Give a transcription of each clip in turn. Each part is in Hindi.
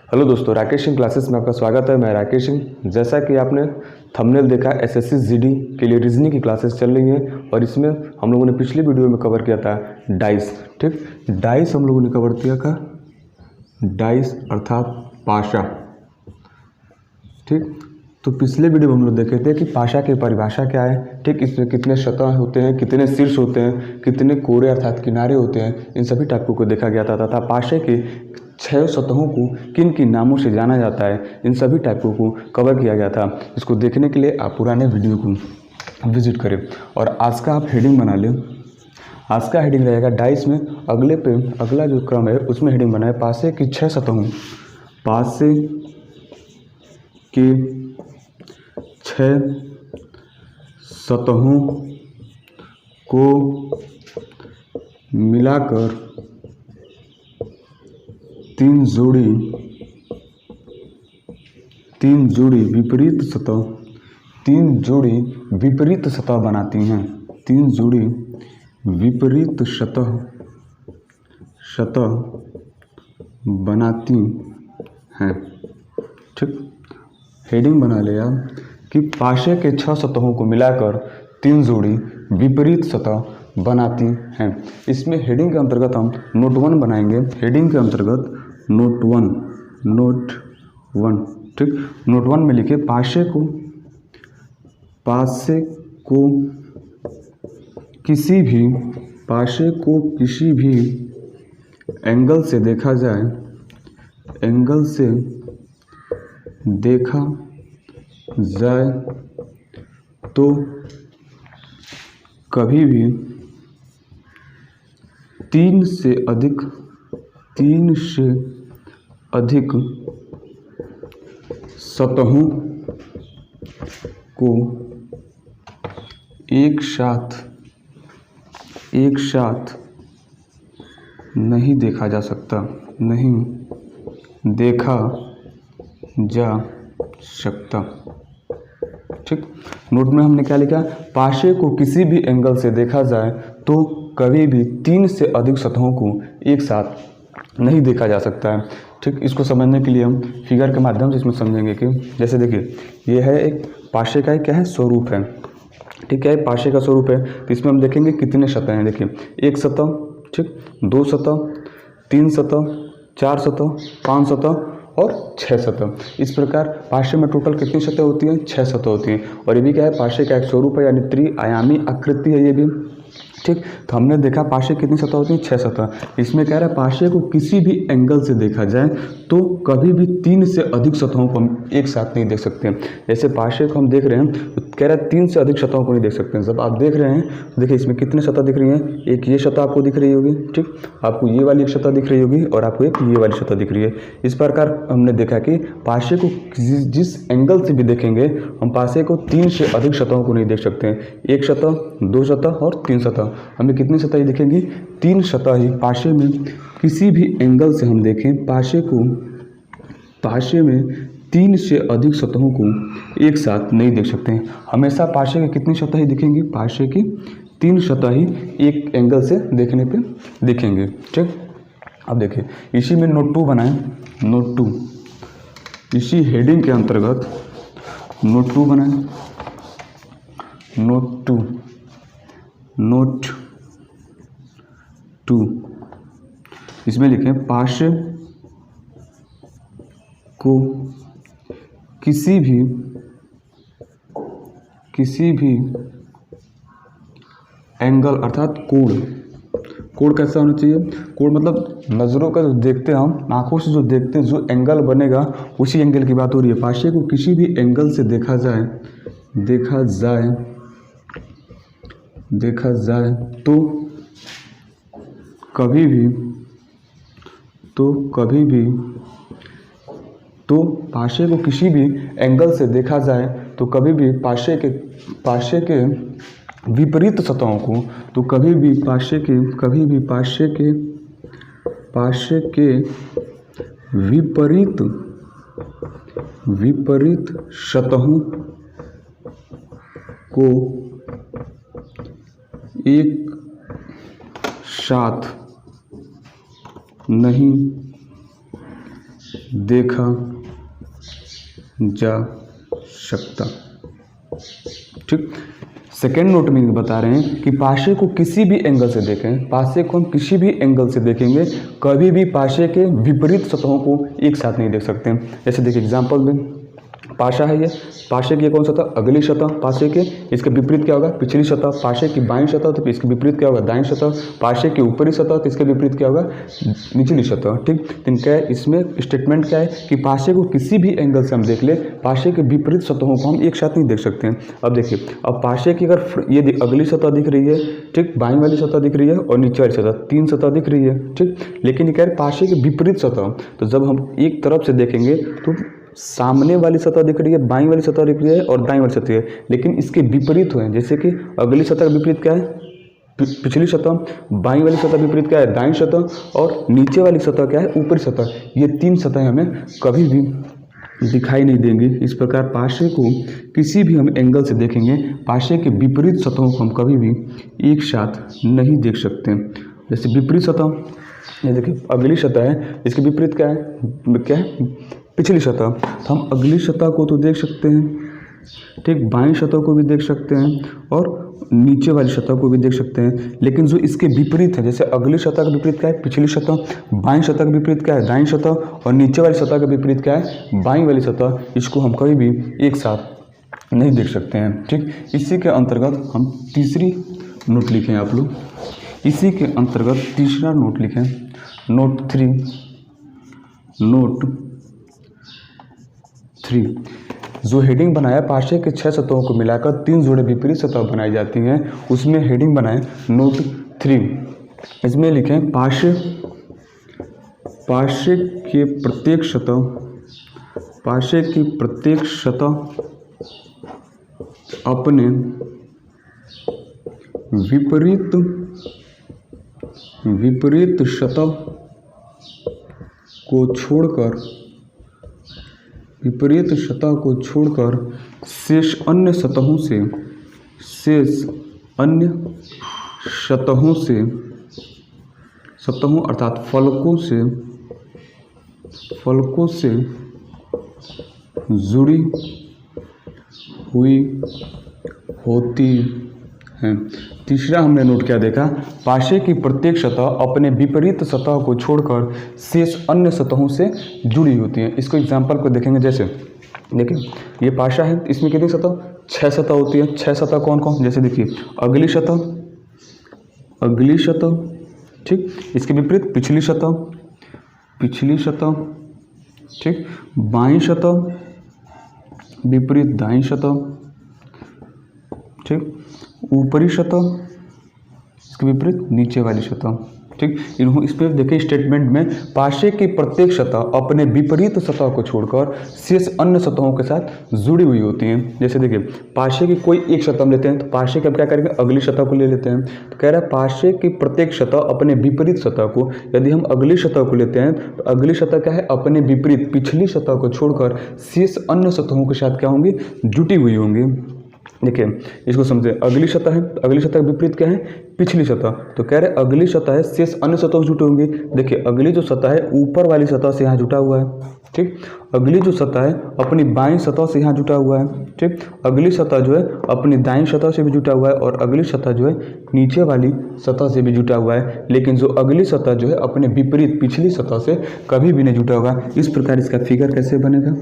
हेलो दोस्तों, राकेश सिंह क्लासेस में आपका स्वागत है। मैं राकेश सिंह। जैसा कि आपने थंबनेल देखा, एसएससी जीडी के लिए रीजनिंग की क्लासेस चल रही हैं और इसमें हम लोगों ने पिछली वीडियो में कवर किया था डाइस। ठीक, डाइस हम लोगों ने कवर किया था, डाइस अर्थात पाशा। ठीक, तो पिछले वीडियो में हम लोग देखे थे कि पाशा की परिभाषा क्या है। ठीक, इसमें कितने सतह होते हैं, कितने शीर्ष होते हैं, कितने कोरे अर्थात किनारे होते हैं, इन सभी टाइपों को देखा गया था तथा पाशे की 6 सतहों को किन किन नामों से जाना जाता है, इन सभी टाइपों को कवर किया गया था। इसको देखने के लिए आप पुराने वीडियो को विजिट करें और आज का आप हेडिंग बना लें। आज का हेडिंग रहेगा डाइस में अगला जो क्रम है उसमें हेडिंग बनाए पाशे की 6 सतहों, पाशे की 6 सतहों को मिलाकर तीन जोड़ी विपरीत सतह बनाती हैं। 3 जोड़ी विपरीत सतह बनाती हैं। ठीक, हेडिंग बना लिया कि पाशे के 6 सतहों को मिलाकर 3 जोड़ी विपरीत सतह बनाती हैं। इसमें हेडिंग के अंतर्गत हम नोट 1 बनाएंगे। हेडिंग के अंतर्गत नोट 1। ठीक, नोट 1 में लिखे पाशे को किसी भी एंगल से देखा जाए तो कभी भी 3 से अधिक सतहों को एक साथ नहीं देखा जा सकता। ठीक, नोट में हमने क्या लिखा, पाशे को किसी भी एंगल से देखा जाए तो कभी भी 3 से अधिक सतहों को एक साथ नहीं देखा जा सकता है। ठीक, इसको समझने के लिए हम फिगर के माध्यम से इसमें समझेंगे कि जैसे देखिए, ये है एक पाशे का क्या है, स्वरूप है। ठीक है, पाशे का स्वरूप है तो इसमें हम देखेंगे कितने सतह हैं। देखिए, 1 सतह, ठीक, 2 सतह, 3 सतह, 4 सतह, 5 सतह और 6 सतह। इस प्रकार पाशे में टोटल कितनी सतह होती हैं, 6 सतह होती हैं। और ये भी क्या है, पाशे का एक स्वरूप है, यानी त्रिआयामी आकृति है ये भी। ठीक, तो हमने देखा पाशे कितनी सतह होती हैं, 6 सतह। इसमें कह रहा है पाशे को किसी भी एंगल से देखा जाए तो कभी भी 3 से अधिक सतहों को हम एक साथ नहीं देख सकते। जैसे पाशे को हम देख रहे हैं तो कह रहा है 3 से अधिक सतहों को नहीं देख सकते हैं। जब आप देख रहे हैं तो देखिए इसमें कितने सतह दिख रही हैं, एक ये सतह आपको दिख रही होगी, ठीक, आपको ये वाली एक सतह दिख रही होगी और आपको एक ये वाली सतह दिख रही है। इस प्रकार हमने देखा कि पाशे को जिस एंगल से भी देखेंगे हम पाशे को 3 से अधिक सतहों को नहीं देख सकते हैं। 1 सतह, 2 सतह और 3 सतह। हमें कितनी सतह ही दिखेंगी, 3 सतह ही पाशे में किसी भी एंगल से हम देखें पाशे में 3 से अधिक सतहों को एक साथ नहीं देख सकते हैं। हमेशा पाशे की कितनी सतह ही दिखेंगी, पाशे की 3 सतह ही एक एंगल से देखने पे दिखेंगे। ठीक, अब देखिए इसी में नोट 2 बनाएं। नोट 2, इसी हेडिंग के अंतर्गत नोट 2 बनाएं। नोट 2 इसमें लिखें पाशे को किसी भी एंगल अर्थात कोण कैसा होना चाहिए, कोण मतलब नज़रों का जो देखते हैं हम, आंखों से जो देखते हैं, जो एंगल बनेगा उसी एंगल की बात हो रही है। पाशे को किसी भी एंगल से देखा जाए तो पाशे को किसी भी एंगल से देखा जाए तो कभी भी पाशे के विपरीत सतहों को, तो कभी भी पाशे के विपरीत सतहों को एक साथ नहीं देखा जा सकता। ठीक, सेकेंड नोट में बता रहे हैं कि पाशे को किसी भी एंगल से देखें, पाशे को हम किसी भी एंगल से देखेंगे, कभी भी पाशे के विपरीत सतहों को एक साथ नहीं देख सकते हैं। जैसे देखिए एग्जांपल में पाशा है, ये पाशे की कौन सतह, अगली सतह पाशे के, इसके विपरीत क्या होगा, पिछली सतह, पाशे की बाईं सतह तो इसके विपरीत क्या होगा, दाईं सतह, पाशे की ऊपरी सतह तो इसके विपरीत क्या होगा, निचली सतह। ठीक, तो इनका इसमें स्टेटमेंट क्या है कि पाशे को किसी भी एंगल से हम देख ले, पाशे के विपरीत सतहों को हम एक साथ नहीं देख सकते हैं। अब देखिए, अब पाशे की अगर ये अगली सतह दिख रही है, ठीक, बाईं वाली सतह दिख रही है और नीचे वाली सतह, तीन सतह दिख रही है। ठीक, लेकिन ये कह रहे पाशे के विपरीत सतह, तो जब हम एक तरफ से देखेंगे तो सामने वाली सतह दिख रही है, बाईं वाली सतह दिख रही है और दाईं वाली सतह है, लेकिन इसके विपरीत हुए हैं। जैसे कि अगली सतह का विपरीत क्या है, पिछली सतह, बाईं वाली सतह विपरीत क्या है, दाईं सतह, और नीचे वाली सतह क्या है, ऊपरी सतह। ये तीन सतह हमें कभी भी दिखाई नहीं देंगी। इस प्रकार पाशे को किसी भी हम एंगल से देखेंगे, पाशे के विपरीत सतहों को हम कभी भी एक साथ नहीं देख सकते। जैसे विपरीत सतह, ये देखिए अगली सतह है, इसके विपरीत क्या है, पिछली सतह। तो हम अगली सतह को तो देख सकते हैं, ठीक, बाईं सतह को भी देख सकते हैं और नीचे वाली सतह को भी देख सकते हैं, लेकिन जो इसके विपरीत है, जैसे अगली सतह का विपरीत क्या है, पिछली सतह, बाईं सतह का विपरीत क्या है, दाईं सतह, और नीचे वाली सतह का विपरीत क्या है, बाईं वाली सतह, इसको हम कभी भी एक साथ नहीं देख सकते हैं। ठीक, इसी के अंतर्गत हम तीसरी नोट लिखें, आप लोग इसी के अंतर्गत तीसरा नोट लिखें, नोट 3। जो हेडिंग बनाया, पाशे के 6 सतहों को मिलाकर 3 जोड़े विपरीत सतह बनाई जाती हैं, उसमें हेडिंग बनाए नोट 3। इसमें लिखें पाशे के प्रत्येक सतह, पाशे की प्रत्येक सतह अपने विपरीत सतह को छोड़कर शेष अन्य सतहों अर्थात फलकों से जुड़ी हुई होती हैं। तीसरा हमने नोट क्या देखा, पाशे की प्रत्येक सतह अपने विपरीत सतह को छोड़कर शेष अन्य सतहों से जुड़ी होती हैं। इसको एग्जांपल को देखेंगे। जैसे देखिए ये पाशा है, इसमें कितनी सतह, 6 सतह होती है। 6 सतह कौन कौन, जैसे देखिए अगली सतह, ठीक, इसके विपरीत पिछली सतह, ठीक, बाईं सतह, विपरीत दाईं सतह, ठीक, ऊपरी सतह, इसके विपरीत नीचे वाली सतह। ठीक, इसमें देखिए स्टेटमेंट में पाशे की प्रत्येक सतह अपने विपरीत सतह को छोड़कर शेष अन्य सतहों के साथ जुड़ी हुई होती हैं। जैसे देखिए पाशे की कोई एक सतह हम लेते हैं, तो पाशे के हम क्या करेंगे, अगली सतह को ले लेते हैं। तो कह रहा है पाशे की प्रत्येक सतह अपने विपरीत सतह को, यदि हम अगली सतह को लेते हैं तो अगली सतह क्या है, अपने विपरीत पिछली सतह को छोड़कर शेष अन्य सतहों के साथ क्या होंगी, जुटी हुई होंगी। देखिए इसको समझे, अगली सतह है, तो अगली सतह का विपरीत क्या है, पिछली सतह। तो कह रहे अगली सतह है, शेष अन्य सतह जुटे होंगे। देखिए अगली जो सतह है ऊपर वाली सतह से यहाँ जुटा हुआ है। ठीक, अगली जो सतह है अपनी बाईं सतह से यहाँ जुटा हुआ है। ठीक, अगली सतह जो है अपनी दाईं सतह से भी जुटा हुआ है, और अगली सतह जो है नीचे वाली सतह से भी जुटा हुआ है। लेकिन जो अगली सतह जो है अपने विपरीत पिछली सतह से कभी भी नहीं जुटा होगा। इस प्रकार इसका फिगर कैसे बनेगा,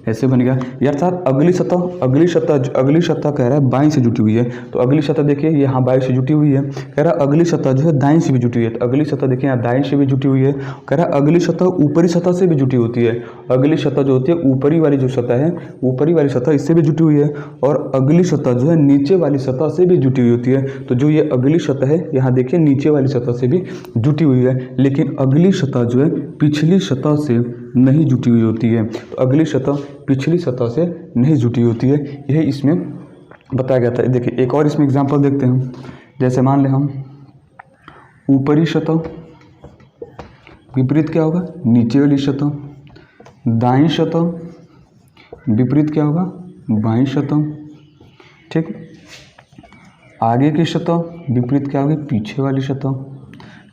ऐसे बनेगा। अर्थात अगली सतह कह रहा है बाईं से जुटी हुई है, तो अगली सतह देखिए यहाँ बाईं से जुटी हुई है। कह रहा है अगली सतह जो है दाईं से भी जुटी हुई है, तो अगली सतह देखिए यहाँ दाईं से भी जुटी हुई है। कह रहा है अगली सतह ऊपरी सतह से भी जुटी होती है। अगली सतह जो होती है ऊपरी वाली जो सतह है, ऊपरी वाली सतह इससे भी जुटी हुई है, और अगली सतह जो है नीचे वाली सतह से भी जुटी हुई होती है। तो जो ये अगली सतह है यहाँ देखिए नीचे वाली सतह से भी जुटी हुई है, लेकिन अगली सतह जो है पिछली सतह से नहीं जुटी हुई होती है। तो अगली सतह पिछली सतह से नहीं जुटी होती है, यही इसमें बताया गया था। देखिए एक और इसमें एग्जांपल देखते हैं। जैसे मान लें हम ऊपरी सतह, विपरीत क्या होगा, नीचे वाली सतह, दाईं सतह, विपरीत क्या होगा, बाईं सतह। ठीक, आगे की सतह, विपरीत क्या होगी, पीछे वाली सतह।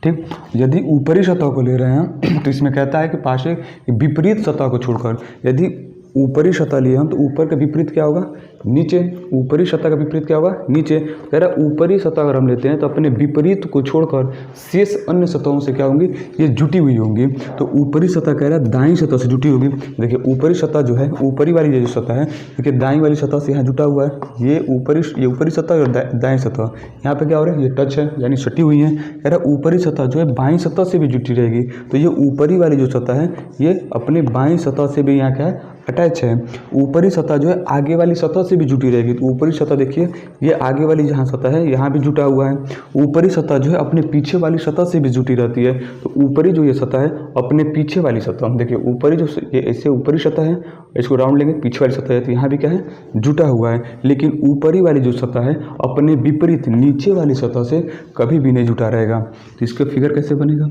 ठीक। यदि ऊपरी सतह को ले रहे हैं तो इसमें कहता है कि पाशे की विपरीत सतह को छोड़कर, यदि ऊपरी सतह लिए हम तो ऊपर का विपरीत क्या होगा, नीचे। ऊपरी सतह का विपरीत क्या होगा, नीचे। कह रहा है ऊपरी सतह अगर हम लेते हैं तो अपने विपरीत को छोड़कर शेष अन्य सतहों से क्या होंगी, ये जुटी हुई होंगी। तो ऊपरी सतह कह रहा है दाईं सतह से जुटी होगी। देखिए ऊपरी सतह जो है, ऊपरी वाली जो सतह है, देखिए दाईं वाली सतह से यहाँ जुटा हुआ है। ये ऊपरी सतह और दाईं सतह यहाँ पे क्या हो रहा है, ये टच है यानी सटी हुई है। कह रहा है ऊपरी सतह जो है बाईं सतह से भी जुटी रहेगी। तो ये ऊपरी वाली जो सतह है ये अपने बाईं सतह से भी यहाँ क्या है, अटैच है। ऊपरी सतह जो है आगे वाली सतह से भी जुटी रहेगी। तो ऊपरी सतह देखिए ये आगे वाली जहाँ सतह है यहाँ भी जुटा हुआ है। ऊपरी सतह जो है अपने पीछे वाली सतह से भी जुटी रहती है। तो ऊपरी जो ये सतह है अपने पीछे वाली सतह, देखिए ऊपरी जो ये ऐसे ऊपरी सतह है, इसको राउंड लेंगे पीछे वाली सतह है, तो यहाँ भी क्या है, जुटा हुआ है। लेकिन ऊपरी वाली जो सतह है अपने विपरीत नीचे वाली सतह से कभी भी नहीं जुटा रहेगा। तो इसका फिगर कैसे बनेगा,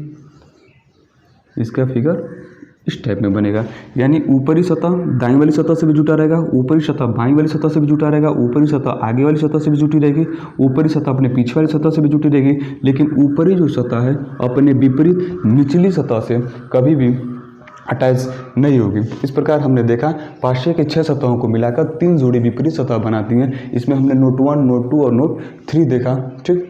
इसका फिगर इस टाइप में बनेगा। यानी ऊपरी सतह दाईं वाली सतह से भी जुटा रहेगा, ऊपरी सतह बाईं वाली सतह से भी जुटा रहेगा, ऊपरी सतह आगे वाली सतह से भी जुटी रहेगी, ऊपरी सतह अपने पीछे वाली सतह से भी जुटी रहेगी। लेकिन ऊपरी जो सतह है अपने विपरीत निचली सतह से कभी भी अटैच नहीं होगी। इस प्रकार हमने देखा पार्श्व के 6 सतहों को मिलाकर 3 जोड़ी विपरीत सतह बनाती हैं। इसमें हमने नोट 1, नोट 2 और नोट 3 देखा। ठीक,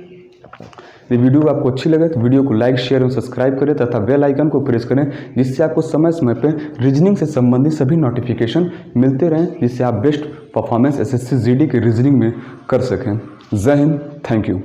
ये वीडियो आपको अच्छी लगे तो वीडियो को लाइक, शेयर और सब्सक्राइब करें तथा बेल आइकन को प्रेस करें, जिससे आपको समय समय पर रीजनिंग से संबंधित सभी नोटिफिकेशन मिलते रहें, जिससे आप बेस्ट परफॉर्मेंस SSC GD के रीजनिंग में कर सकें। जय हिंद, थैंक यू।